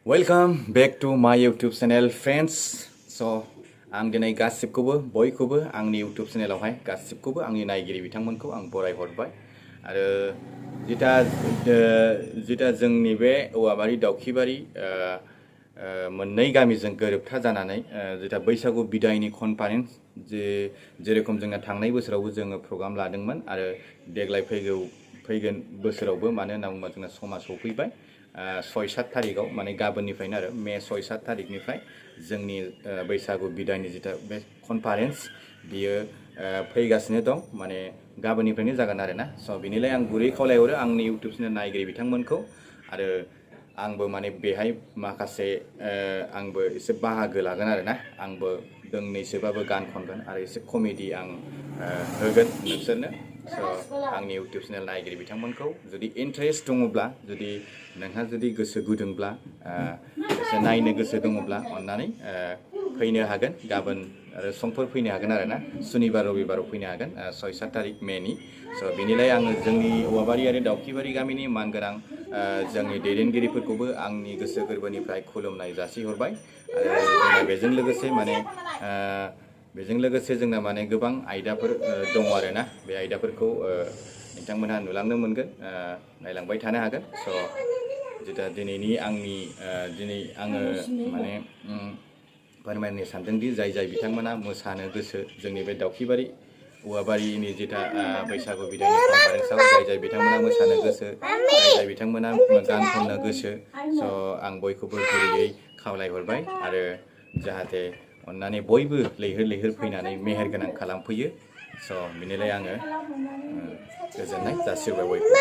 Welcome back to my YouTube channel, friends. So, आं दिनै गासिबखौबो बयखौबो आंनि YouTube चेनेलावहाय गासिबखौबो आंनि नायगिरि बिथांमोनखौ आं बरायहरबाय आरो जिता जोंनि बे औवाबारि दाउखिबारि मोननै गामिजों गोरोबथा जानानै जिता बैसागु बिदायनि कनफारेन्स जेरखम जोंना थांनाय बोसोरावबो जोङो प्रग्राम लादोंमोन आरो देग्लाय फैगोन बोसोरावबो मानो होनना बुङोबा जोंना समा सफैबाय 6-7 तारिखआव माने गाबोननिफ्रायनो आरो मे 6-7 तारिखनिफ्राय जोंनि बैसागु बिदायनि जिता बे कनफारेन्स बियो फैगासिनो दं माने गाबोननिफ्रायनो जागोन आरो ना स' बिनिलाय आं गुरै खावलायहरो आंनि इउटिउब चेनेल नायगिरि बिथांमोनखौ आरो आंबो माने बेहाय माखासे आंबो एसे बाहागो लागोन आरो ना आंबो दोंनैसोबाबो गान खनगोन आरो एसे कमेडि आं होगोन नोंसोरनो स' आंनि इउटिउब चेनेल नायगिरि बिथांमोनखौ जुदि इन्टारेस्ट दङब्ला जुदि नोंहा जुदि गोसो गुदुंब्ला एसे नायनो गोसो दङब्ला अन्नानै फैनो हागोन गाबोन आरो समफोर फैनो हागोन आरो ना सुनिबार रबिबाराव फैनो हागोन 6-7 तारिख मेनि स' बिनिलाय आङो जोंनि औवाबारि आरो दाउखिबारि गामिनि मानगोनां जोंनि दैदेनगिरिफोरखौबो आंनि गोसो गोरबोनिफ्राय खुलुमनाय जासिहरबाय आरो बेजों लोगोसे जोंना माने गोबां आयदाफोर दङ आरो ना बे आयदाफोरखौ नोंथांमोनहा नुलांनो मोनगोन नायलांबाय थानो हागोन स' जिता दिनै आङो माने फोरमायनो सानदोंदि जाय बिथांमोना मोसानो गोसो जोंनि बे दाउखिबारि औवाबारिनि जिता बैसागु बिदायनि कनफारेन्सआव जाय बिथांमोना मोसानो गोसो जाय बिथांमोना गान खननो गोसो स' आं बयखौबो गुरैयै खावलायहरबाय आरो जाहाथे अन्नानै बयबो लैहोर फैनानै मेहेर गोनां खालामफैयो स' बिनिलाय आङो गोजोननाय जासिहरबाय बयखौबो